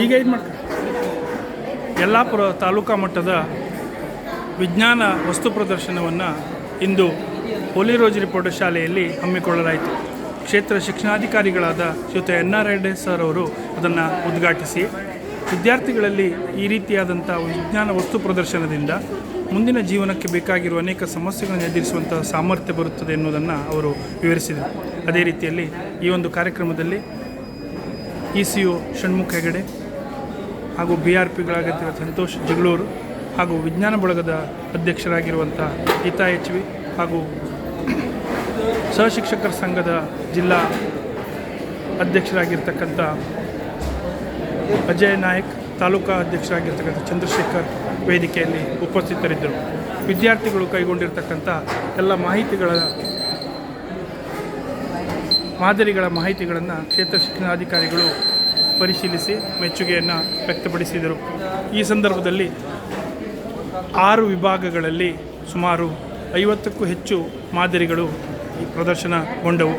ಈಗ ಇದು ಮಾಡ್ತಾರೆ. ಯಲ್ಲಾಪುರ ತಾಲೂಕಾ ಮಟ್ಟದ ವಿಜ್ಞಾನ ವಸ್ತು ಪ್ರದರ್ಶನವನ್ನು ಇಂದು ಹೋಲಿ ರೋಜರಿ ಪ್ರೌಢಶಾಲೆಯಲ್ಲಿ ಹಮ್ಮಿಕೊಳ್ಳಲಾಯಿತು. ಕ್ಷೇತ್ರ ಶಿಕ್ಷಣಾಧಿಕಾರಿಗಳಾದ ಶ್ರೀಯುತ NR ರೆಡ್ಡಿ ಸರ್ ಅವರು ಅದನ್ನು ಉದ್ಘಾಟಿಸಿ, ವಿದ್ಯಾರ್ಥಿಗಳಲ್ಲಿ ಈ ರೀತಿಯಾದಂಥ ವಿಜ್ಞಾನ ವಸ್ತು ಪ್ರದರ್ಶನದಿಂದ ಮುಂದಿನ ಜೀವನಕ್ಕೆ ಬೇಕಾಗಿರುವ ಅನೇಕ ಸಮಸ್ಯೆಗಳನ್ನು ಎದುರಿಸುವಂಥ ಸಾಮರ್ಥ್ಯ ಬರುತ್ತದೆ ಎನ್ನುವುದನ್ನು ಅವರು ವಿವರಿಸಿದರು. ಅದೇ ರೀತಿಯಲ್ಲಿ ಈ ಒಂದು ಕಾರ್ಯಕ್ರಮದಲ್ಲಿ ECO ಷಣ್ಮುಖ ಹೆಗಡೆ ಹಾಗೂ BRPಗಳಾಗಿರುವ ಸಂತೋಷ್ ಜಗಳೂರು ಹಾಗೂ ವಿಜ್ಞಾನ ಬಳಗದ ಅಧ್ಯಕ್ಷರಾಗಿರುವಂಥ ಗೀತಾ HV ಹಾಗೂ ಸಹಶಿಕ್ಷಕರ ಸಂಘದ ಜಿಲ್ಲಾ ಅಧ್ಯಕ್ಷರಾಗಿರ್ತಕ್ಕಂಥ ಅಜಯ್ ನಾಯಕ್, ತಾಲೂಕಾ ಅಧ್ಯಕ್ಷರಾಗಿರ್ತಕ್ಕಂಥ ಚಂದ್ರಶೇಖರ್ ವೇದಿಕೆಯಲ್ಲಿ ಉಪಸ್ಥಿತರಿದ್ದರು. ವಿದ್ಯಾರ್ಥಿಗಳು ಕೈಗೊಂಡಿರ್ತಕ್ಕಂಥ ಎಲ್ಲ ಮಾದರಿಗಳ ಮಾಹಿತಿಗಳನ್ನು ಕ್ಷೇತ್ರ ಶಿಕ್ಷಣಾಧಿಕಾರಿಗಳು ಪರಿಶೀಲಿಸಿ ಮೆಚ್ಚುಗೆಯನ್ನು ವ್ಯಕ್ತಪಡಿಸಿದರು. ಈ ಸಂದರ್ಭದಲ್ಲಿ 6 ವಿಭಾಗಗಳಲ್ಲಿ ಸುಮಾರು 50ಕ್ಕೂ ಹೆಚ್ಚು ಮಾದರಿಗಳು ಪ್ರದರ್ಶನಗೊಂಡವು.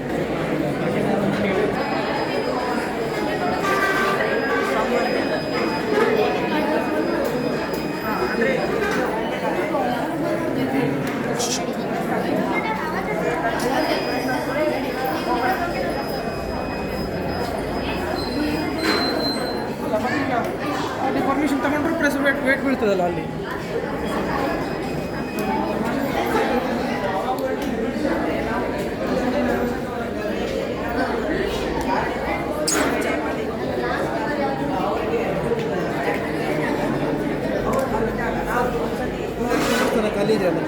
ಅಲ್ಲಿ ಪರ್ಮಿಷನ್ ತಗೊಂಡ್ರು ಪ್ರೆಸ್ ವೇಟ್ ಬೀಳ್ತದಲ್ಲ ಅಲ್ಲಿ. ಖಾಲಿ ಇದೆ ಅಲ್ಲ.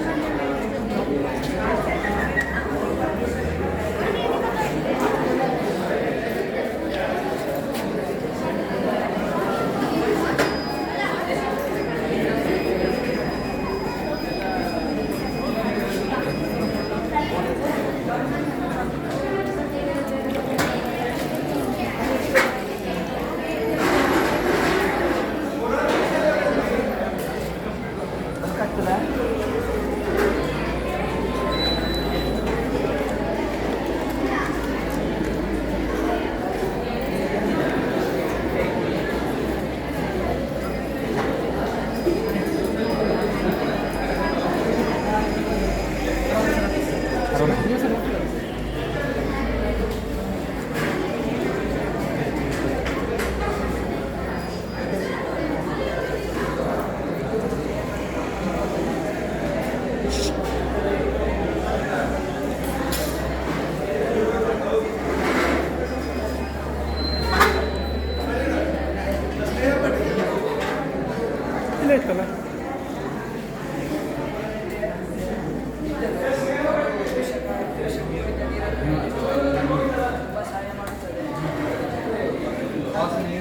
ಇತ್ತಲ್ಲ ವಾಸನೆ